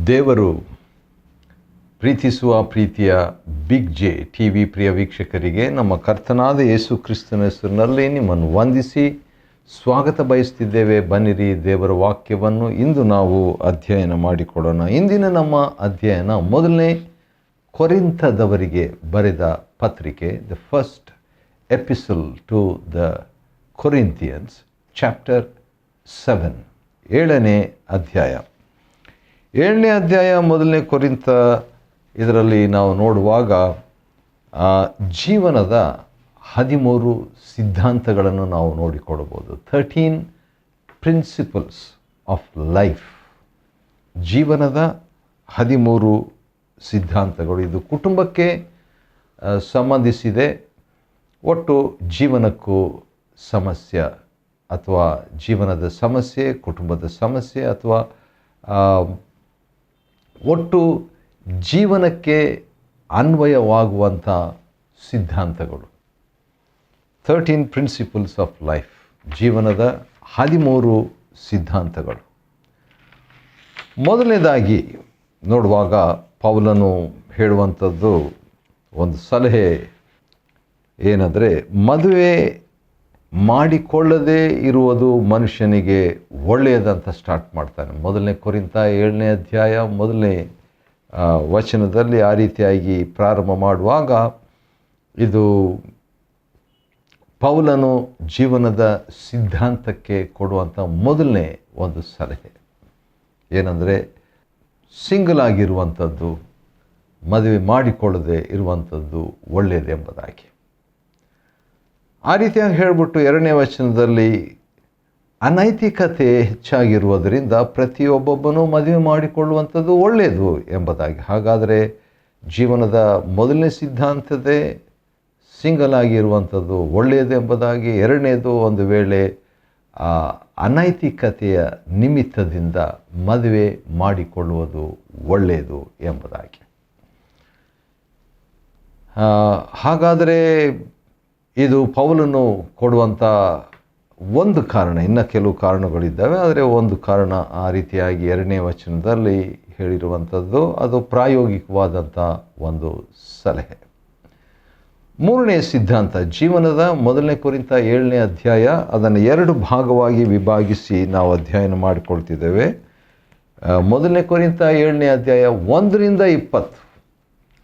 ದೇವರು ಪ್ರೀತಿಸುವ ಪ್ರೀತಿಯ ಬಿಗ್ ಜೆ ಟಿ ವಿ ಪ್ರಿಯ ವೀಕ್ಷಕರಿಗೆ ನಮ್ಮ ಕರ್ತನಾದ ಯೇಸು ಕ್ರಿಸ್ತನ ಹೆಸರಿನಲ್ಲಿ ನಿಮ್ಮನ್ನು ವಂದಿಸಿ ಸ್ವಾಗತ ಬಯಸ್ತಿದ್ದೇವೆ. ಬನ್ನಿರಿ, ದೇವರ ವಾಕ್ಯವನ್ನು ಇಂದು ನಾವು ಅಧ್ಯಯನ ಮಾಡಿಕೊಡೋಣ. ಇಂದಿನ ನಮ್ಮ ಅಧ್ಯಯನ ಮೊದಲನೇ ಕೊರಿಂಥದವರಿಗೆ ಬರೆದ ಪತ್ರಿಕೆ, the first epistle to the Corinthians, chapter 7, 7ನೇ ಅಧ್ಯಾಯ. 7ನೇ ಅಧ್ಯಾಯ ಮೊದಲನೇ ಕೊರಿಂಥ, ಇದರಲ್ಲಿ ನಾವು ನೋಡುವಾಗ ಜೀವನದ 13 ಸಿದ್ಧಾಂತಗಳನ್ನು ನಾವು ನೋಡಿಕೊಡಬಹುದು. 13 ಪ್ರಿನ್ಸಿಪಲ್ಸ್ ಆಫ್ ಲೈಫ್. ಜೀವನದ 13 ಸಿದ್ಧಾಂತಗಳು. ಇದು ಕುಟುಂಬಕ್ಕೆ ಸಂಬಂಧಿಸಿದೆ. ಒಟ್ಟು ಜೀವನಕ್ಕೂ ಸಮಸ್ಯೆ ಅಥವಾ ಜೀವನದ ಸಮಸ್ಯೆ, ಕುಟುಂಬದ ಸಮಸ್ಯೆ ಅಥವಾ ಒಟ್ಟು ಜೀವನಕ್ಕೆ ಅನ್ವಯವಾಗುವಂಥ ಸಿದ್ಧಾಂತಗಳು. 13 ಪ್ರಿನ್ಸಿಪಲ್ಸ್ ಆಫ್ ಲೈಫ್. ಜೀವನದ 13 ಸಿದ್ಧಾಂತಗಳು. ಮೊದಲನೇದಾಗಿ ನೋಡುವಾಗ ಪೌಲನು ಹೇಳುವಂಥದ್ದು ಒಂದು ಸಲಹೆ ಏನಂದರೆ, ಮದುವೆ ಮಾಡಿಕೊಳ್ಳದೇ ಇರುವುದು ಮನುಷ್ಯನಿಗೆ ಒಳ್ಳೆಯದಂತ ಸ್ಟಾರ್ಟ್ ಮಾಡ್ತಾನೆ. ಮೊದಲನೇ ಕೊರಿಂಥ 7ನೇ ಅಧ್ಯಾಯ 1ನೇ ವಚನದಲ್ಲಿ ಆ ರೀತಿಯಾಗಿ ಪ್ರಾರಂಭ ಮಾಡುವಾಗ ಇದು ಪೌಲನು ಜೀವನದ ಸಿದ್ಧಾಂತಕ್ಕೆ ಕೊಡುವಂಥ ಮೊದಲನೇ ಒಂದು ಸಲಹೆ ಏನಂದರೆ, ಸಿಂಗಲ್ ಆಗಿರುವಂಥದ್ದು, ಮದುವೆ ಮಾಡಿಕೊಳ್ಳದೆ ಇರುವಂಥದ್ದು ಒಳ್ಳೆಯದೆಂಬುದಾಗಿ. ಆ ರೀತಿಯಾಗಿ ಹೇಳಿಬಿಟ್ಟು 2ನೇ ವಚನದಲ್ಲಿ ಅನೈತಿಕತೆ ಹೆಚ್ಚಾಗಿರುವುದರಿಂದ ಪ್ರತಿಯೊಬ್ಬೊಬ್ಬನೂ ಮದುವೆ ಮಾಡಿಕೊಳ್ಳುವಂಥದ್ದು ಒಳ್ಳೆಯದು ಎಂಬುದಾಗಿ. ಹಾಗಾದರೆ ಜೀವನದ ಮೊದಲನೇ ಸಿದ್ಧಾಂತದೇ ಸಿಂಗಲ್ ಆಗಿರುವಂಥದ್ದು ಒಳ್ಳೆಯದು ಎಂಬುದಾಗಿ. 2ನೇದು, ಒಂದು ವೇಳೆ ಅನೈತಿಕತೆಯ ನಿಮಿತ್ತದಿಂದ ಮದುವೆ ಮಾಡಿಕೊಳ್ಳುವುದು ಒಳ್ಳೆಯದು ಎಂಬುದಾಗಿ. ಹಾಗಾದರೆ ಇದು ಪೌಲನು ಕೊಡುವಂಥ ಒಂದು ಕಾರಣ. ಇನ್ನು ಕೆಲವು ಕಾರಣಗಳಿದ್ದಾವೆ, ಆದರೆ ಒಂದು ಕಾರಣ ಆ ರೀತಿಯಾಗಿ 2ನೇ ವಚನದಲ್ಲಿ ಹೇಳಿರುವಂಥದ್ದು, ಅದು ಪ್ರಾಯೋಗಿಕವಾದಂಥ ಒಂದು ಸಲಹೆ. 3ನೇ ಸಿದ್ಧಾಂತ, ಜೀವನದ ಮೊದಲನೇ ಕೊರಿಂಥ 7ನೇ ಅಧ್ಯಾಯ, ಅದನ್ನು 2 ಭಾಗವಾಗಿ ವಿಭಾಗಿಸಿ ನಾವು ಅಧ್ಯಯನ ಮಾಡಿಕೊಳ್ತಿದ್ದೇವೆ. ಮೊದಲನೇ ಕೊರಿಂಥ 7ನೇ ಅಧ್ಯಾಯ 1ರಿಂದ 20,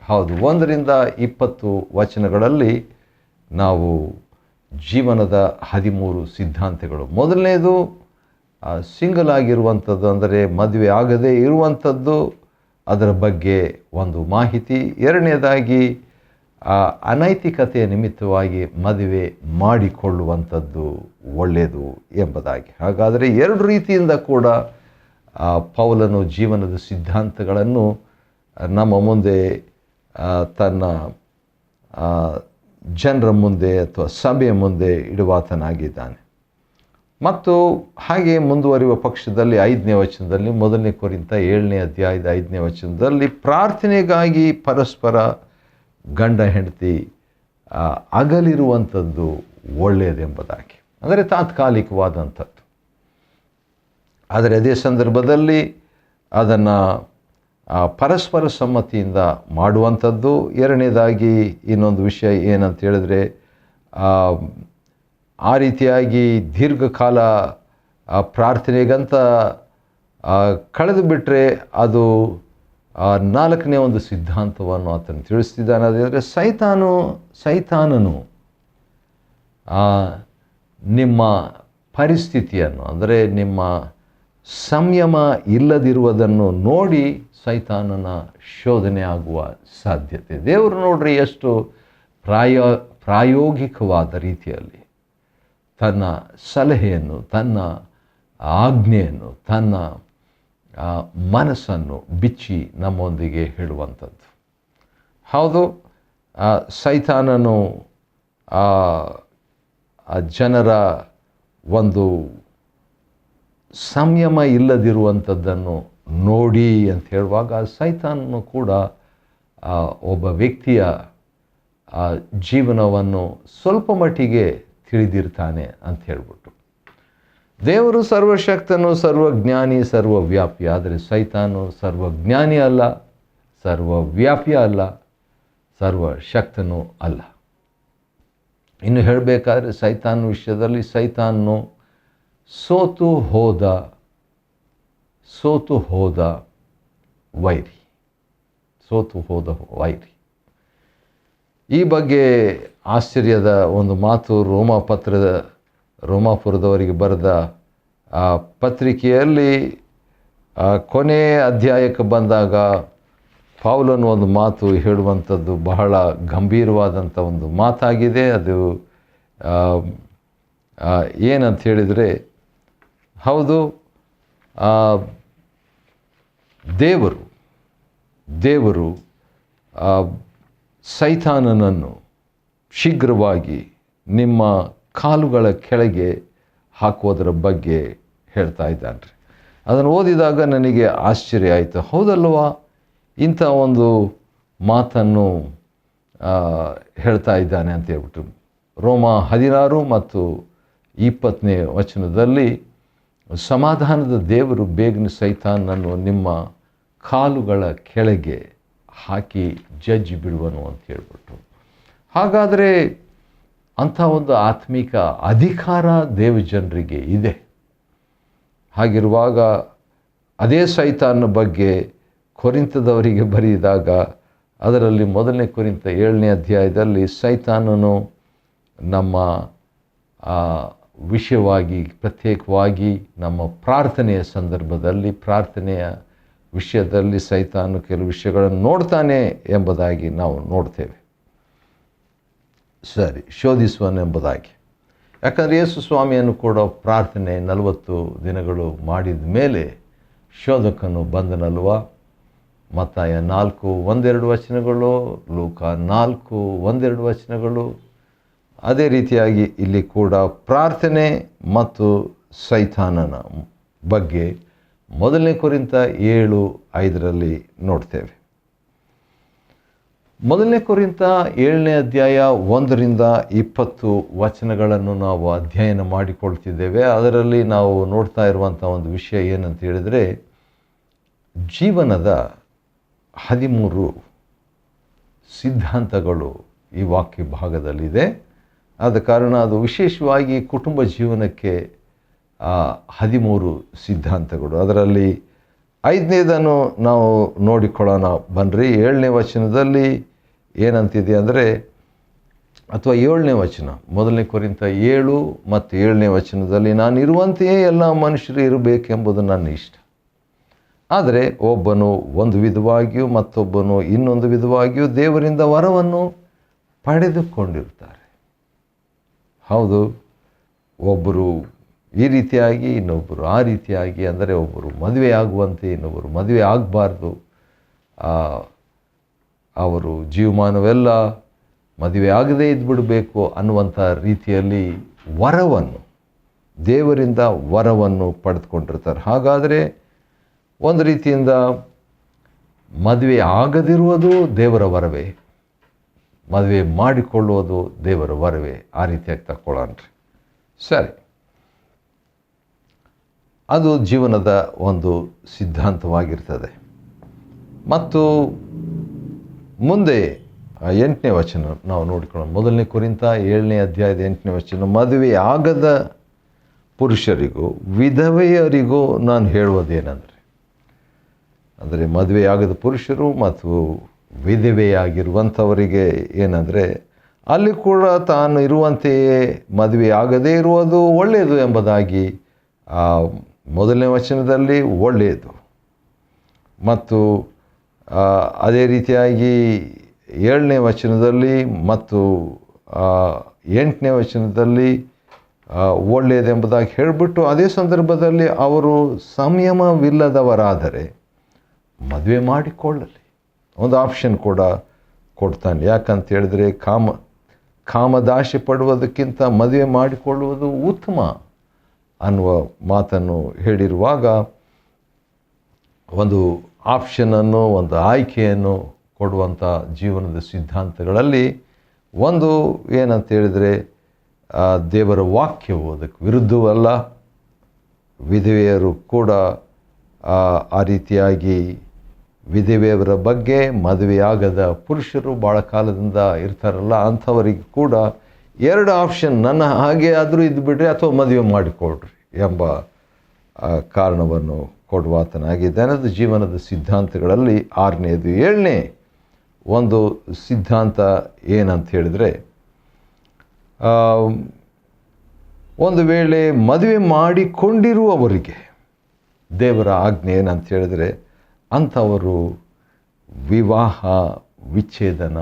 ಹೌದು 1ರಿಂದ 20 ವಚನಗಳಲ್ಲಿ ನಾವು ಜೀವನದ 13 ಸಿದ್ಧಾಂತಗಳು. ಮೊದಲನೇದು ಸಿಂಗಲ್ ಆಗಿರುವಂಥದ್ದು, ಅಂದರೆ ಮದುವೆ ಆಗದೇ ಇರುವಂಥದ್ದು, ಅದರ ಬಗ್ಗೆ ಒಂದು ಮಾಹಿತಿ. 2ನೇದಾಗಿ ಅನೈತಿಕತೆಯ ನಿಮಿತ್ತವಾಗಿ ಮದುವೆ ಮಾಡಿಕೊಳ್ಳುವಂಥದ್ದು ಒಳ್ಳೆಯದು ಎಂಬುದಾಗಿ. ಹಾಗಾದರೆ 2 ರೀತಿಯಿಂದ ಕೂಡ ಪೌಲನು ಜೀವನದ ಸಿದ್ಧಾಂತಗಳನ್ನು ನಮ್ಮ ಮುಂದೆ ತನ್ನ ಜನರ ಮುಂದೆ ಅಥವಾ ಸಭೆಯ ಮುಂದೆ ಇಡುವಾತನಾಗಿದ್ದಾನೆ. ಮತ್ತು ಹಾಗೆ ಮುಂದುವರಿಯುವ ಪಕ್ಷದಲ್ಲಿ 5ನೇ ವಚನದಲ್ಲಿ, ಮೊದಲನೇ ಕೊರಿಂಥ 7ನೇ ಅಧ್ಯಾಯದ 5ನೇ ವಚನದಲ್ಲಿ, ಪ್ರಾರ್ಥನೆಗಾಗಿ ಪರಸ್ಪರ ಗಂಡ ಹೆಂಡತಿ ಅಗಲಿರುವಂಥದ್ದು ಒಳ್ಳೆಯದೆಂಬುದಾಗಿ. ಅಂದರೆ ತಾತ್ಕಾಲಿಕವಾದಂಥದ್ದು. ಆದರೆ ಅದೇ ಸಂದರ್ಭದಲ್ಲಿ ಅದನ್ನು ಪರಸ್ಪರ ಸಮ್ಮತಿಯಿಂದ ಮಾಡುವಂಥದ್ದು. 2ನೇದಾಗಿ ಇನ್ನೊಂದು ವಿಷಯ ಏನಂತ ಹೇಳಿದ್ರೆ, ಆ ರೀತಿಯಾಗಿ ದೀರ್ಘಕಾಲ ಪ್ರಾರ್ಥನೆಗಂತ ಕಳೆದು ಬಿಟ್ಟರೆ ಅದು 4ನೇ ಒಂದು ಸಿದ್ಧಾಂತವನ್ನು ಆತನು ತಿಳಿಸ್ತಿದ್ದಾನೆ. ಅದೇಂದರೆ, ಸೈತಾನನು ನಿಮ್ಮ ಪರಿಸ್ಥಿತಿಯನ್ನು, ಅಂದರೆ ನಿಮ್ಮ ಸಂಯಮ ಇಲ್ಲದಿರುವುದನ್ನು ನೋಡಿ ಸೈತಾನನ ಶೋಧನೆ ಆಗುವ ಸಾಧ್ಯತೆ. ದೇವರು ನೋಡ್ರಿ ಎಷ್ಟು ಪ್ರಾಯೋಗಿಕವಾದ ರೀತಿಯಲ್ಲಿ ತನ್ನ ಸಲಹೆಯನ್ನು, ತನ್ನ ಆಜ್ಞೆಯನ್ನು, ತನ್ನ ಮನಸ್ಸನ್ನು ಬಿಚ್ಚಿ ನಮ್ಮೊಂದಿಗೆ ಹೇಳುವಂಥದ್ದು. ಹೌದು, ಸೈತಾನನು ಜನರ ಒಂದು ಸಂಯಮ ಇಲ್ಲದಿರುವಂಥದ್ದನ್ನು ನೋಡಿ ಅಂತ ಹೇಳುವಾಗ, ಸೈತಾನನು ಕೂಡ ಒಬ್ಬ ವ್ಯಕ್ತಿಯ ಜೀವನವನ್ನು ಸ್ವಲ್ಪ ಮಟ್ಟಿಗೆ ತಿಳಿದಿರ್ತಾನೆ ಅಂತ ಹೇಳ್ಬಿಟ್ಟು. ದೇವರು ಸರ್ವಶಕ್ತನು, ಸರ್ವಜ್ಞಾನಿ, ಸರ್ವವ್ಯಾಪಿ. ಆದರೆ ಸೈತಾನು ಸರ್ವಜ್ಞಾನಿ ಅಲ್ಲ, ಸರ್ವವ್ಯಾಪಿ ಅಲ್ಲ, ಸರ್ವಶಕ್ತನೂ ಅಲ್ಲ. ಇನ್ನು ಹೇಳಬೇಕಾದ್ರೆ ಸೈತಾನ್ ವಿಷಯದಲ್ಲಿ ಸೈತಾನು ಸೋತು ಹೋದ ವೈರಿ. ಈ ಬಗ್ಗೆ ಆಶ್ಚರ್ಯದ ಒಂದು ಮಾತು ರೋಮಾಪುರದವರಿಗೆ ಬರೆದ ಆ ಪತ್ರಿಕೆಯಲ್ಲಿ ಕೊನೆ ಅಧ್ಯಾಯಕ್ಕೆ ಬಂದಾಗ ಪೌಲನು ಒಂದು ಮಾತು ಹೇಳುವಂಥದ್ದು ಬಹಳ ಗಂಭೀರವಾದಂಥ ಒಂದು ಮಾತಾಗಿದೆ. ಅದು ಏನಂತ ಹೇಳಿದರೆ, ಹೌದು, ದೇವರು ಸೈತಾನನನ್ನು ಶೀಘ್ರವಾಗಿ ನಿಮ್ಮ ಕಾಲುಗಳ ಕೆಳಗೆ ಹಾಕುವುದರ ಬಗ್ಗೆ ಹೇಳ್ತಾ ಇದ್ದಾನೆ. ಅದನ್ನು ಓದಿದಾಗ ನನಗೆ ಆಶ್ಚರ್ಯ ಆಯಿತು. ಹೌದಲ್ವಾ, ಇಂಥ ಒಂದು ಮಾತನ್ನು ಹೇಳ್ತಾ ಇದ್ದಾನೆ ಅಂತ ಹೇಳ್ಬಿಟ್ಟು. ರೋಮ 16 ಮತ್ತು 20ನೇ ವಚನದಲ್ಲಿ ಸಮಾಧಾನದ ದೇವರು ಬೇಗನೆ ಸೈತಾನನ್ನು ನಿಮ್ಮ ಕಾಲುಗಳ ಕೆಳಗೆ ಹಾಕಿ ಜಜ್ಜಿ ಬಿಡುವನು ಅಂತ ಹೇಳ್ಬಿಟ್ಟು. ಹಾಗಾದರೆ ಅಂಥ ಒಂದು ಆತ್ಮಿಕ ಅಧಿಕಾರ ದೇವಜನರಿಗೆ ಇದೆ. ಹಾಗಿರುವಾಗ ಅದೇ ಸೈತಾನನ ಬಗ್ಗೆ ಕೊರಿಂಥದವರಿಗೆ ಬರೆದಾಗ ಅದರಲ್ಲಿ 1 ಕೊರಿಂಥ 7ನೇ ಅಧ್ಯಾಯದಲ್ಲಿ ಸೈತಾನನು ನಮ್ಮ ವಿಷಯವಾಗಿ ಪ್ರತ್ಯೇಕವಾಗಿ ನಮ್ಮ ಪ್ರಾರ್ಥನೆಯ ಸಂದರ್ಭದಲ್ಲಿ, ಪ್ರಾರ್ಥನೆಯ ವಿಷಯದಲ್ಲಿ ಸೈತಾನು ಕೆಲವು ವಿಷಯಗಳನ್ನು ನೋಡ್ತಾನೆ ಎಂಬುದಾಗಿ ನಾವು ನೋಡ್ತೇವೆ. ಸರಿ, ಶೋಧಿಸುವನೆಂಬುದಾಗಿ. ಯಾಕಂದರೆ ಯೇಸು ಸ್ವಾಮಿಯನ್ನು ಕೂಡ ಪ್ರಾರ್ಥನೆ 40 ದಿನಗಳು ಮಾಡಿದ ಮೇಲೆ ಶೋಧಕನು ಬಂದನಲ್ವ. ಮತ್ತಾಯ 4:1-2 ವಚನಗಳು, ಲೂಕ 4:1-2 ವಚನಗಳು. ಅದೇ ರೀತಿಯಾಗಿ ಇಲ್ಲಿ ಕೂಡ ಪ್ರಾರ್ಥನೆ ಮತ್ತು ಸೈತಾನನ ಬಗ್ಗೆ 1 ಕೊರಿಂಥ 7:5 ನೋಡ್ತೇವೆ. 1 ಕೊರಿಂಥ 7ನೇ ಅಧ್ಯಾಯ 1-20 ವಚನಗಳನ್ನು ನಾವು ಅಧ್ಯಯನ ಮಾಡಿಕೊಳ್ತಿದ್ದೇವೆ. ಅದರಲ್ಲಿ ನಾವು ನೋಡ್ತಾ ಇರುವಂಥ ಒಂದು ವಿಷಯ ಏನಂತ ಹೇಳಿದರೆ, ಜೀವನದ 13 ಸಿದ್ಧಾಂತಗಳು ಈ ವಾಕ್ಯ ಭಾಗದಲ್ಲಿದೆ. ಆದ ಕಾರಣ ಅದು ವಿಶೇಷವಾಗಿ ಕುಟುಂಬ ಜೀವನಕ್ಕೆ 13 ಸಿದ್ಧಾಂತಗಳು. ಅದರಲ್ಲಿ 5ನೇದನ್ನು ನಾವು ನೋಡಿಕೊಳ್ಳೋಣ ಬನ್ನಿರಿ. 7ನೇ ವಚನದಲ್ಲಿ ಏನಂತಿದೆ ಅಂದರೆ, ಅಥವಾ 7ನೇ ವಚನ, 1 ಕೊರಿಂಥ 7 ಮತ್ತು 7ನೇ ವಚನದಲ್ಲಿ, ನಾನಿರುವಂತೆಯೇ ಎಲ್ಲ ಮನುಷ್ಯರು ಇರಬೇಕೆಂಬುದು ನನ್ನ ಇಷ್ಟ. ಆದರೆ ಒಬ್ಬನು ಒಂದು ವಿಧವಾಗಿಯೂ ಮತ್ತೊಬ್ಬನು ಇನ್ನೊಂದು ವಿಧವಾಗಿಯೂ ದೇವರಿಂದ ವರವನ್ನು ಪಡೆದುಕೊಂಡಿರ್ತಾರೆ. ಹೌದು, ಒಬ್ಬರು ಈ ರೀತಿಯಾಗಿ, ಇನ್ನೊಬ್ಬರು ಆ ರೀತಿಯಾಗಿ. ಅಂದರೆ ಒಬ್ಬರು ಮದುವೆ ಆಗುವಂತೆ, ಇನ್ನೊಬ್ಬರು ಮದುವೆ ಆಗಬಾರ್ದು. ಅವರು ಜೀವಮಾನವೆಲ್ಲ ಮದುವೆ ಆಗದೇ ಇದ್ಬಿಡಬೇಕು ಅನ್ನುವಂಥ ರೀತಿಯಲ್ಲಿ ವರವನ್ನು, ದೇವರಿಂದ ವರವನ್ನು ಪಡೆದುಕೊಂಡಿರ್ತಾರೆ. ಹಾಗಾದರೆ ಒಂದು ರೀತಿಯಿಂದ ಮದುವೆ ಆಗದಿರುವುದು ದೇವರ ವರವೇ, ಮದುವೆ ಮಾಡಿಕೊಳ್ಳುವುದು ದೇವರ ವರವೇ, ಆ ರೀತಿಯಾಗಿ ತಗೊಳ್ಳೋಣ್ರಿ. ಸರಿ, ಅದು ಜೀವನದ ಒಂದು ಸಿದ್ಧಾಂತವಾಗಿರ್ತದೆ. ಮತ್ತು ಮುಂದೆ 8ನೇ ವಚನ ನಾವು ನೋಡಿಕೊಳ್ಳೋಣ. 1 ಕೊರಿಂಥ 7ನೇ ಅಧ್ಯಾಯದ 8ನೇ ವಚನ, ಮದುವೆ ಆಗದ ಪುರುಷರಿಗೂ ವಿಧವೆಯರಿಗೂ ನಾನು ಹೇಳುವುದೇನೆಂದರೆ, ಅಂದರೆ ಮದುವೆಯಾಗದ ಪುರುಷರು ಮತ್ತು ವಿಧವೆಯಾಗಿರುವಂಥವರಿಗೆ ಏನಂದರೆ, ಅಲ್ಲಿ ಕೂಡ ತಾನು ಇರುವಂತೆಯೇ ಮದುವೆ ಆಗದೇ ಇರುವುದು ಒಳ್ಳೆಯದು ಎಂಬುದಾಗಿ 1ನೇ ವಚನದಲ್ಲಿ ಒಳ್ಳೆಯದು. ಮತ್ತು ಅದೇ ರೀತಿಯಾಗಿ 7ನೇ ವಚನದಲ್ಲಿ ಮತ್ತು 8ನೇ ವಚನದಲ್ಲಿ ಒಳ್ಳೆಯದೆಂಬುದಾಗಿ ಹೇಳಿಬಿಟ್ಟು, ಅದೇ ಸಂದರ್ಭದಲ್ಲಿ ಅವರು ಸಂಯಮವಿಲ್ಲದವರಾದರೆ ಮದುವೆ ಮಾಡಿಕೊಳ್ಳಲಿ ಒಂದು ಆಪ್ಷನ್ ಕೂಡ ಕೊಡ್ತಾನೆ. ಯಾಕಂತ ಹೇಳಿದ್ರೆ ಕಾಮದಾಶೆ ಪಡುವುದಕ್ಕಿಂತ ಮದುವೆ ಮಾಡಿಕೊಳ್ಳುವುದು ಉತ್ತಮ ಅನ್ನುವ ಮಾತನ್ನು ಹೇಳಿರುವಾಗ, ಒಂದು ಆಪ್ಷನನ್ನು, ಒಂದು ಆಯ್ಕೆಯನ್ನು ಕೊಡುವಂಥ ಜೀವನದ ಸಿದ್ಧಾಂತಗಳಲ್ಲಿ ಒಂದು ಏನಂತ ಹೇಳಿದರೆ, ದೇವರ ವಾಕ್ಯವು ಅದಕ್ಕೆ ವಿರುದ್ಧವಲ್ಲ, ವಿಧವೆಯರು ಕೂಡ ಆ ರೀತಿಯಾಗಿ ವಿಧವೆಯವರ ಬಗ್ಗೆ ಮದುವೆಯಾಗದ ಪುರುಷರು ಭಾಳ ಕಾಲದಿಂದ ಇರ್ತಾರಲ್ಲ, ಅಂಥವರಿಗೆ ಕೂಡ 2 ಆಪ್ಷನ್, ನನ್ನ ಹಾಗೆ ಆದರೂ ಇದ್ದುಬಿಡ್ರಿ ಅಥವಾ ಮದುವೆ ಮಾಡಿಕೊಳ್ರಿ ಎಂಬ ಕಾರಣವನ್ನು ಕೊಡುವಾತನಾಗಿದ್ದಾನೆ. ಅದು ಜೀವನದ ಸಿದ್ಧಾಂತಗಳಲ್ಲಿ 6ನೇದು. 7ನೇ ಒಂದು ಸಿದ್ಧಾಂತ ಏನಂತ ಹೇಳಿದರೆ, ಒಂದು ವೇಳೆ ಮದುವೆ ಮಾಡಿಕೊಂಡಿರುವವರಿಗೆ ದೇವರ ಆಜ್ಞೆ ಏನಂತ ಹೇಳಿದರೆ, ಅಂಥವರು ವಿವಾಹ ವಿಚ್ಛೇದನ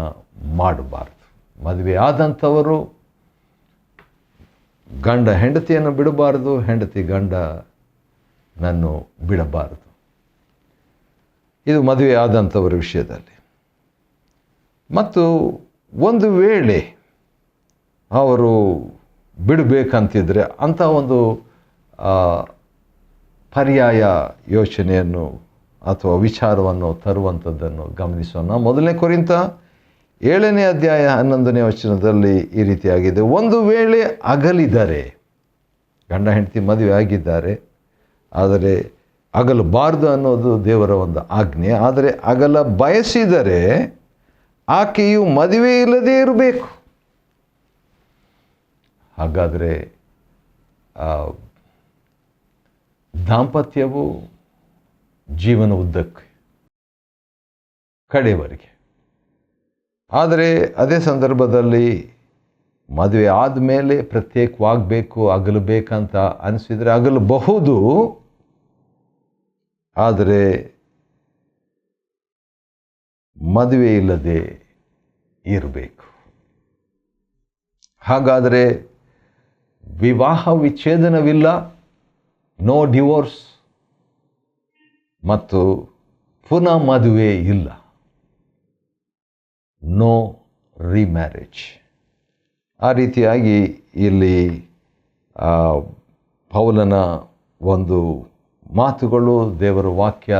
ಮಾಡಬಾರ್ದು. ಮದುವೆ ಆದಂಥವರು ಗಂಡ ಹೆಂಡತಿಯನ್ನು ಬಿಡಬಾರ್ದು, ಹೆಂಡತಿ ಗಂಡನನ್ನು ಬಿಡಬಾರದು. ಇದು ಮದುವೆ ಆದಂಥವರ ವಿಷಯದಲ್ಲಿ. ಮತ್ತು ಒಂದು ವೇಳೆ ಅವರು ಬಿಡಬೇಕಂತಿದ್ರೆ ಅಂಥ ಒಂದು ಪರ್ಯಾಯ ಯೋಚನೆಯನ್ನು ಅಥವಾ ವಿಚಾರವನ್ನು ತರುವಂಥದ್ದನ್ನು ಗಮನಿಸೋಣ. 1 ಕೊರಿಂಥ 7ನೇ ಅಧ್ಯಾಯ 11ನೇ ವಚನದಲ್ಲಿ ಈ ರೀತಿಯಾಗಿದೆ, ಒಂದು ವೇಳೆ ಅಗಲಿದರೆ, ಗಂಡ ಹೆಂಡತಿ ಮದುವೆ ಆಗಿದ್ದಾರೆ, ಆದರೆ ಅಗಲಬಾರ್ದು ಅನ್ನೋದು ದೇವರ ಒಂದು ಆಜ್ಞೆ. ಆದರೆ ಅಗಲ ಬಯಸಿದರೆ ಆಕೆಯು ಮದುವೆ ಇಲ್ಲದೇ ಇರಬೇಕು. ಹಾಗಾದರೆ ದಾಂಪತ್ಯವು ಜೀವನ ಉದ್ದಕ್ಕೆ ಕಡೆಯವರೆಗೆ. ಆದರೆ ಅದೇ ಸಂದರ್ಭದಲ್ಲಿ ಮದುವೆ ಆದಮೇಲೆ ಪ್ರತ್ಯೇಕವಾಗಬೇಕು, ಅಗಲಬೇಕಂತ ಅನಿಸಿದರೆ ಅಗಲಬಹುದು, ಆದರೆ ಮದುವೆ ಇಲ್ಲದೆ ಇರಬೇಕು. ಹಾಗಾದರೆ ವಿವಾಹ ವಿಚ್ಛೇದನವಿಲ್ಲ, ನೋ ಡಿವೋರ್ಸ್, ಮತ್ತು ಪುನಃ ಮದುವೆ ಇಲ್ಲ, ನೋ ರಿಮ್ಯಾರೇಜ್. ಆ ರೀತಿಯಾಗಿ ಇಲ್ಲಿ ಪೌಲನ ಒಂದು ಮಾತುಗಳು ದೇವರ ವಾಕ್ಯ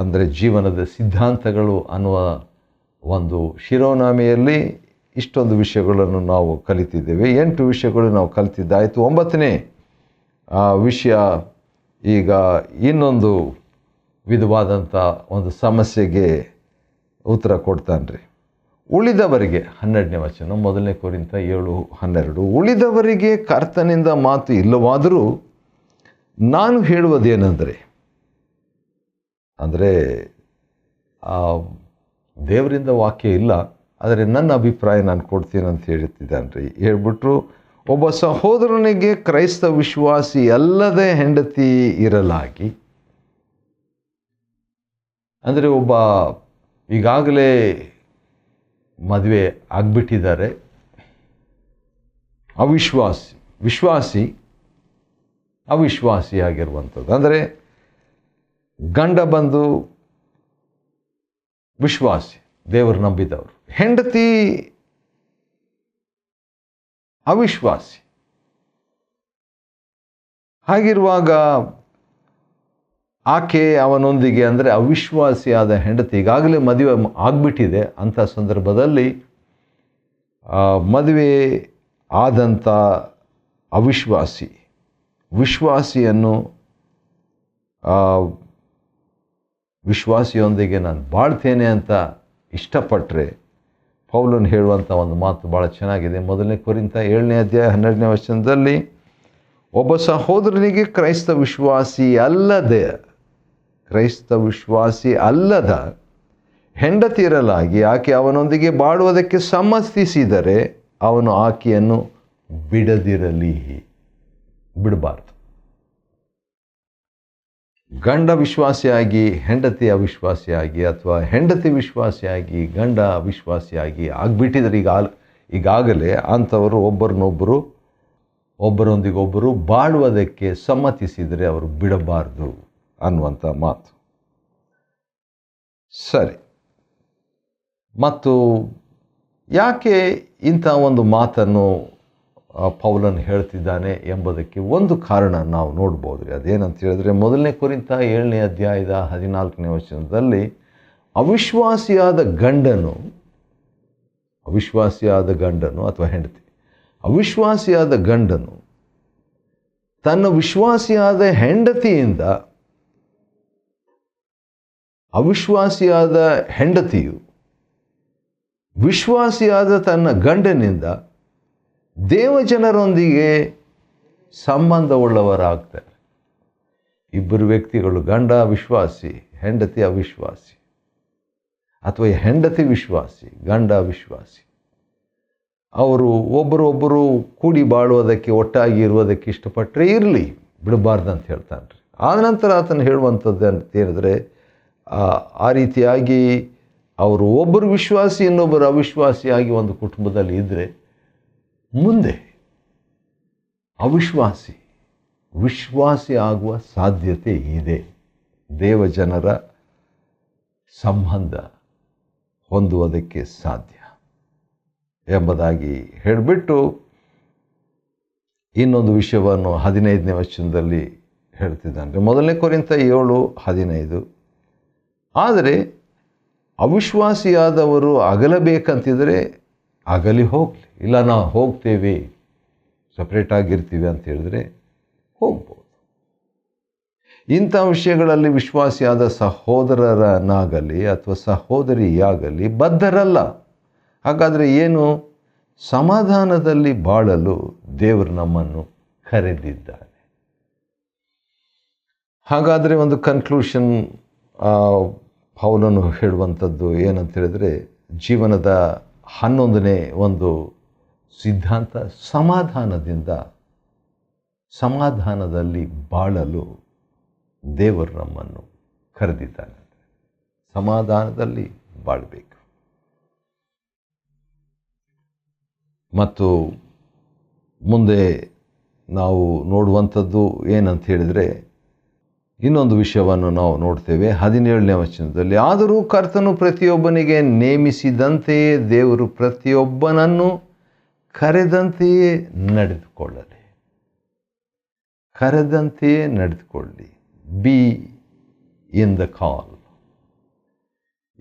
ಅಂದರೆ ಜೀವನದ ಸಿದ್ಧಾಂತಗಳು ಅನ್ನುವ ಒಂದು ಶಿರೋನಾಮೆಯಲ್ಲಿ ಇಷ್ಟೊಂದು ವಿಷಯಗಳನ್ನು ನಾವು ಕಲಿತಿದ್ದೇವೆ. 8 ವಿಷಯಗಳು ನಾವು ಕಲಿತಿದ್ದಾಯಿತು. 9ನೇ ವಿಷಯ ಈಗ ಇನ್ನೊಂದು ವಿಧವಾದಂಥ ಒಂದು ಸಮಸ್ಯೆಗೆ ಉತ್ತರ ಕೊಡ್ತಾನೆ ರೀ. ಉಳಿದವರಿಗೆ 12ನೇ ವಚನ, 1 ಕೊರಿಂಥ 7:12, ಉಳಿದವರಿಗೆ ಕರ್ತನಿಂದ ಮಾತು ಇಲ್ಲವಾದರೂ ನಾನು ಹೇಳುವುದೇನೆಂದರೆ, ಅಂದರೆ ದೇವರಿಂದ ವಾಕ್ಯ ಇಲ್ಲ, ಆದರೆ ನನ್ನ ಅಭಿಪ್ರಾಯ ನಾನು ಕೊಡ್ತೀನಿ ಅಂತ ಹೇಳ್ತಿದ್ದಾನೆ ರೀ. ಹೇಳ್ಬಿಟ್ರು, ಒಬ್ಬ ಸಹೋದರನಿಗೆ ಕ್ರೈಸ್ತ ವಿಶ್ವಾಸಿ ಅಲ್ಲದೆ ಹೆಂಡತಿ ಇರಲಾಗಿ, ಅಂದರೆ ಒಬ್ಬ ಈಗಾಗಲೇ ಮದುವೆ ಆಗಿಬಿಟ್ಟಿದ್ದಾರೆ ಅವಿಶ್ವಾಸಿಯಾಗಿರುವಂಥದ್ದು. ಅಂದರೆ ಗಂಡ ಬಂದು ವಿಶ್ವಾಸಿ, ದೇವರು ನಂಬಿದವರು, ಹೆಂಡತಿ ಅವಿಶ್ವಾಸಿ. ಹಾಗಿರುವಾಗ ಆಕೆ ಅವನೊಂದಿಗೆ, ಅಂದರೆ ಅವಿಶ್ವಾಸಿಯಾದ ಹೆಂಡತಿ ಈಗಾಗಲೇ ಮದುವೆ ಆಗಿಬಿಟ್ಟಿದೆ, ಅಂಥ ಸಂದರ್ಭದಲ್ಲಿ ಮದುವೆ ಆದಂಥ ವಿಶ್ವಾಸಿಯನ್ನು ವಿಶ್ವಾಸಿಯೊಂದಿಗೆ ನಾನು ಬಾಳ್ತೇನೆ ಅಂತ ಇಷ್ಟಪಟ್ಟರೆ, ಪೌಲನು ಹೇಳುವಂಥ ಒಂದು ಮಾತು ಭಾಳ ಚೆನ್ನಾಗಿದೆ. 1 ಕೊರಿಂಥ 7ನೇ ಅಧ್ಯಾಯ 12ನೇ ವಚನದಲ್ಲಿ, ಒಬ್ಬ ಸಹೋದರನಿಗೆ ಕ್ರೈಸ್ತ ವಿಶ್ವಾಸಿ ಅಲ್ಲದ ಹೆಂಡತಿ ಇರಲಾಗಿ ಆಕೆ ಅವನೊಂದಿಗೆ ಬಾಳುವುದಕ್ಕೆ ಸಮ್ಮತಿಸಿದರೆ ಅವನು ಆಕೆಯನ್ನು ಬಿಡಬಾರ್ದು. ಗಂಡ ವಿಶ್ವಾಸಿಯಾಗಿ ಹೆಂಡತಿ ಅವಿಶ್ವಾಸಿಯಾಗಿ, ಅಥವಾ ಹೆಂಡತಿ ವಿಶ್ವಾಸಿಯಾಗಿ ಗಂಡ ಅವಿಶ್ವಾಸಿಯಾಗಿ ಆಗಿಬಿಟ್ಟಿದ್ರೆ ಈಗಾಗಲೇ ಅಂಥವರು ಒಬ್ಬರೊಂದಿಗೊಬ್ಬರು ಬಾಳುವುದಕ್ಕೆ ಸಮ್ಮತಿಸಿದರೆ ಅವರು ಬಿಡಬಾರ್ದು ಅನ್ನುವಂಥ ಮಾತು. ಸರಿ, ಮತ್ತು ಯಾಕೆ ಇಂಥ ಒಂದು ಮಾತನ್ನು ಪೌಲನು ಹೇಳ್ತಿದ್ದಾನೆ ಎಂಬುದಕ್ಕೆ ಒಂದು ಕಾರಣ ನಾವು ನೋಡ್ಬೋದು ರೀ. ಅದೇನಂತ ಹೇಳಿದ್ರೆ, 1 ಕೊರಿಂಥ 7ನೇ ಅಧ್ಯಾಯದ 14ನೇ ವಚನದಲ್ಲಿ, ಅವಿಶ್ವಾಸಿಯಾದ ಗಂಡನು ಅಥವಾ ಹೆಂಡತಿ, ಅವಿಶ್ವಾಸಿಯಾದ ಗಂಡನು ತನ್ನ ವಿಶ್ವಾಸಿಯಾದ ಹೆಂಡತಿಯಿಂದ ಅವಿಶ್ವಾಸಿಯಾದ ಹೆಂಡತಿಯು ವಿಶ್ವಾಸಿಯಾದ ತನ್ನ ಗಂಡನಿಂದ ದೇವಜನರೊಂದಿಗೆ ಸಂಬಂಧವುಳ್ಳವರಾಗ್ತಾರೆ. ಇಬ್ಬರು ವ್ಯಕ್ತಿಗಳು, ಗಂಡ ವಿಶ್ವಾಸಿ, ಹೆಂಡತಿ ಅವಿಶ್ವಾಸಿ, ಅಥವಾ ಹೆಂಡತಿ ವಿಶ್ವಾಸಿ, ಗಂಡ ಅವಿಶ್ವಾಸಿ, ಅವರು ಒಬ್ಬರೊಬ್ಬರು ಕೂಡಿ ಬಾಳುವುದಕ್ಕೆ, ಒಟ್ಟಾಗಿ ಇರುವುದಕ್ಕೆ ಇಷ್ಟಪಟ್ಟರೆ ಇರಲಿ, ಬಿಡಬಾರ್ದಂತ ಹೇಳ್ತಾನೆ ರೀ. ಆದ ನಂತರ ಆತನು ಹೇಳುವಂಥದ್ದು ಅಂತೇಳಿದ್ರೆ, ಆ ರೀತಿಯಾಗಿ ಅವರು ಒಬ್ಬರು ವಿಶ್ವಾಸಿ ಇನ್ನೊಬ್ಬರು ಅವಿಶ್ವಾಸಿಯಾಗಿ ಒಂದು ಕುಟುಂಬದಲ್ಲಿ ಇದ್ದರೆ, ಮುಂದೆ ಅವಿಶ್ವಾಸಿ ವಿಶ್ವಾಸಿ ಆಗುವ ಸಾಧ್ಯತೆ ಇದೆ. ದೇವಜನರ ಸಂಬಂಧ ಹೊಂದುವುದಕ್ಕೆ ಸಾಧ್ಯ ಎಂಬುದಾಗಿ ಹೇಳಿಬಿಟ್ಟು ಇನ್ನೊಂದು ವಿಷಯವನ್ನು 15ನೇ ವಚನದಲ್ಲಿ ಹೇಳ್ತಿದ್ದಾನೆ. 1 ಕೊರಿಂಥ 7:15. ಆದರೆ ಅವಿಶ್ವಾಸಿಯಾದವರು ಅಗಲಬೇಕಂತಿದ್ರೆ ಅಗಲಿ ಹೋಗಲಿ, ಇಲ್ಲ ನಾವು ಹೋಗ್ತೇವೆ, ಸಪ್ರೇಟಾಗಿರ್ತೀವಿ ಅಂತ ಹೇಳಿದ್ರೆ ಹೋಗ್ಬೋದು. ಇಂಥ ವಿಷಯಗಳಲ್ಲಿ ವಿಶ್ವಾಸಿಯಾದ ಸಹೋದರರನ್ನಾಗಲಿ ಅಥವಾ ಸಹೋದರಿಯಾಗಲಿ ಬದ್ಧರಲ್ಲ. ಹಾಗಾದರೆ ಏನು? ಸಮಾಧಾನದಲ್ಲಿ ಬಾಳಲು ದೇವರು ನಮ್ಮನ್ನು ಕರೆದಿದ್ದಾನೆ. ಹಾಗಾದರೆ ಒಂದು ಕನ್ಕ್ಲೂಷನ್ ಪೌಲನು ಹೇಳುವಂಥದ್ದು ಏನಂತ ಹೇಳಿದ್ರೆ, ಜೀವನದ 11ನೇ ಒಂದು ಸಿದ್ಧಾಂತ, ಸಮಾಧಾನದಲ್ಲಿ ಬಾಳಲು ದೇವರು ನಮ್ಮನ್ನು ಕರೆದಿದ್ದಾನೆ. ಸಮಾಧಾನದಲ್ಲಿ ಬಾಳಬೇಕು. ಮತ್ತು ಮುಂದೆ ನಾವು ನೋಡುವಂಥದ್ದು ಏನಂತ ಹೇಳಿದರೆ, ಇನ್ನೊಂದು ವಿಷಯವನ್ನು ನಾವು ನೋಡ್ತೇವೆ 17ನೇ ವಚನದಲ್ಲಿ. ಆದರೂ ಕರ್ತನು ಪ್ರತಿಯೊಬ್ಬನಿಗೆ ನೇಮಿಸಿದಂತೆಯೇ ದೇವರು ಪ್ರತಿಯೊಬ್ಬನನ್ನು ಕರೆದಂತೆಯೇ ನಡೆದುಕೊಳ್ಳಿ. B in the call.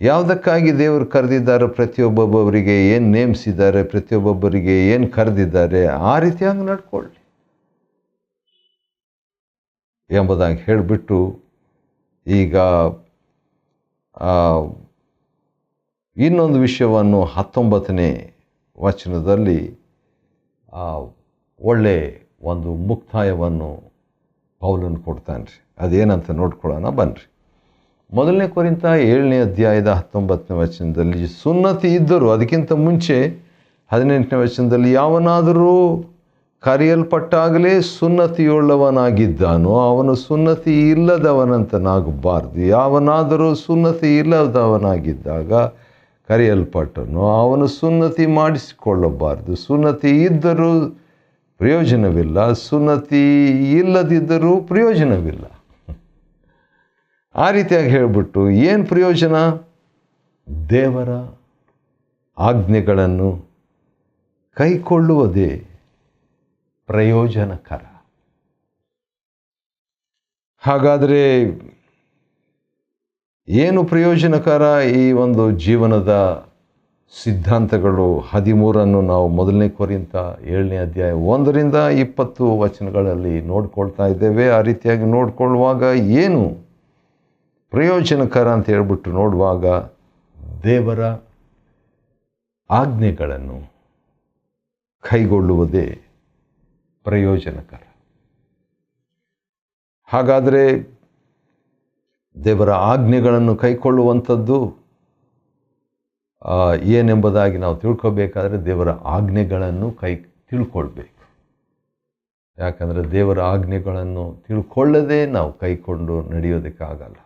ಯಾವುದಕ್ಕಾಗಿ ದೇವರು ಕರೆದಿದ್ದಾರೆ, ಪ್ರತಿಯೊಬ್ಬೊಬ್ಬರಿಗೆ ಏನು ನೇಮಿಸಿದ್ದಾರೆ, ಪ್ರತಿಯೊಬ್ಬೊಬ್ಬರಿಗೆ ಏನು ಕರೆದಿದ್ದಾರೆ, ಆ ರೀತಿಯಾಗಿ ನಡ್ಕೊಳ್ಳಿ ಎಂಬುದಾಗಿ ಹೇಳಿಬಿಟ್ಟು, ಈಗ ಇನ್ನೊಂದು ವಿಷಯವನ್ನು 19ನೇ ವಚನದಲ್ಲಿ ಒಳ್ಳೆ ಒಂದು ಮುಕ್ತಾಯವನ್ನು ಪೌಲನು ಕೊಡ್ತಾನೆ ರೀ. ಅದೇನಂತ ನೋಡ್ಕೊಳ್ಳೋಣ ಬನ್ನಿರಿ. 1 ಕೊರಿಂಥ 7:19 ವಚನದಲ್ಲಿ ಸುನ್ನತಿ ಇದ್ದರು, ಅದಕ್ಕಿಂತ ಮುಂಚೆ 18ನೇ ವಚನದಲ್ಲಿ ಯಾವನಾದರೂ ಕರೆಯಲ್ಪಟ್ಟಾಗಲೇ ಸುನ್ನತಿಯುಳ್ಳವನಾಗಿದ್ದಾನೋ ಅವನು ಸುನ್ನತಿ ಇಲ್ಲದವನಂತನಾಗಬಾರ್ದು. ಯಾವನಾದರೂ ಸುನ್ನತಿ ಇಲ್ಲದವನಾಗಿದ್ದಾಗ ಕರೆಯಲ್ಪಟ್ಟನೋ ಅವನು ಸುನ್ನತಿ ಮಾಡಿಸಿಕೊಳ್ಳಬಾರ್ದು. ಸುನ್ನತಿ ಇದ್ದರೂ ಪ್ರಯೋಜನವಿಲ್ಲ, ಸುನ್ನತಿ ಇಲ್ಲದಿದ್ದರೂ ಪ್ರಯೋಜನವಿಲ್ಲ. ಆ ರೀತಿಯಾಗಿ ಹೇಳಿಬಿಟ್ಟು ಏನು ಪ್ರಯೋಜನ? ದೇವರ ಆಜ್ಞೆಗಳನ್ನು ಕೈಕೊಳ್ಳುವುದೇ ಪ್ರಯೋಜನಕರ. ಹಾಗಾದರೆ ಏನು ಪ್ರಯೋಜನಕರ? ಈ ಒಂದು ಜೀವನದ ಸಿದ್ಧಾಂತಗಳು 13 ನಾವು 1 ಕೊರಿಂಥ 7:1-20 ವಚನಗಳಲ್ಲಿ ನೋಡ್ಕೊಳ್ತಾ ಇದ್ದೇವೆ. ಆ ರೀತಿಯಾಗಿ ನೋಡ್ಕೊಳ್ಳುವಾಗ ಏನು ಪ್ರಯೋಜನಕರ ಅಂತ ಹೇಳ್ಬಿಟ್ಟು ನೋಡುವಾಗ, ದೇವರ ಆಜ್ಞೆಗಳನ್ನು ಕೈಗೊಳ್ಳುವುದೇ ಪ್ರಯೋಜನಕರ. ಹಾಗಾದರೆ ದೇವರ ಆಜ್ಞೆಗಳನ್ನು ಕೈಕೊಳ್ಳುವಂಥದ್ದು ಏನೆಂಬುದಾಗಿ ನಾವು ತಿಳ್ಕೊಬೇಕಾದ್ರೆ ದೇವರ ಆಜ್ಞೆಗಳನ್ನು ತಿಳ್ಕೊಳ್ಬೇಕು. ಯಾಕಂದರೆ ದೇವರ ಆಜ್ಞೆಗಳನ್ನು ತಿಳ್ಕೊಳ್ಳದೆ ನಾವು ಕೈಕೊಂಡು ನಡೆಯೋದಕ್ಕಾಗಲ್ಲ.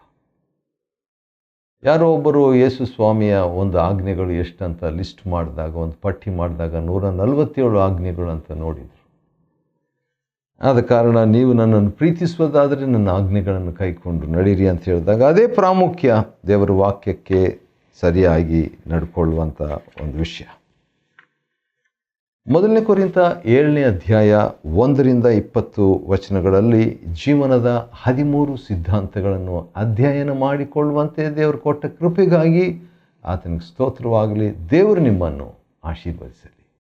ಯಾರೋ ಒಬ್ಬರು ಯೇಸು ಸ್ವಾಮಿಯ ಒಂದು ಆಜ್ಞೆಗಳು ಎಷ್ಟಂತ ಲಿಸ್ಟ್ ಮಾಡಿದಾಗ, ಒಂದು ಪಟ್ಟಿ ಮಾಡಿದಾಗ 147 ಆಜ್ಞೆಗಳು ಅಂತ ನೋಡಿದರು. ಆದ ಕಾರಣ ನೀವು ನನ್ನನ್ನು ಪ್ರೀತಿಸುವುದಾದರೆ ನನ್ನ ಆಜ್ಞೆಗಳನ್ನು ಕೈಕೊಂಡು ನಡೀರಿ ಅಂತ ಹೇಳಿದಾಗ ಅದೇ ಪ್ರಾಮುಖ್ಯ ದೇವರ ವಾಕ್ಯಕ್ಕೆ ಸರಿಯಾಗಿ ನಡ್ಕೊಳ್ಳುವಂಥ ಒಂದು ವಿಷಯ. 1 ಕೊರಿಂಥ 7:1-20 ವಚನಗಳಲ್ಲಿ ಜೀವನದ 13 ಸಿದ್ಧಾಂತಗಳನ್ನು ಅಧ್ಯಯನ ಮಾಡಿಕೊಳ್ಳುವಂತೆ ದೇವರು ಕೊಟ್ಟ ಕೃಪೆಗಾಗಿ ಆತನಿಗೆ ಸ್ತೋತ್ರವಾಗಲಿ. ದೇವರು ನಿಮ್ಮನ್ನು ಆಶೀರ್ವದಿಸಲಿ.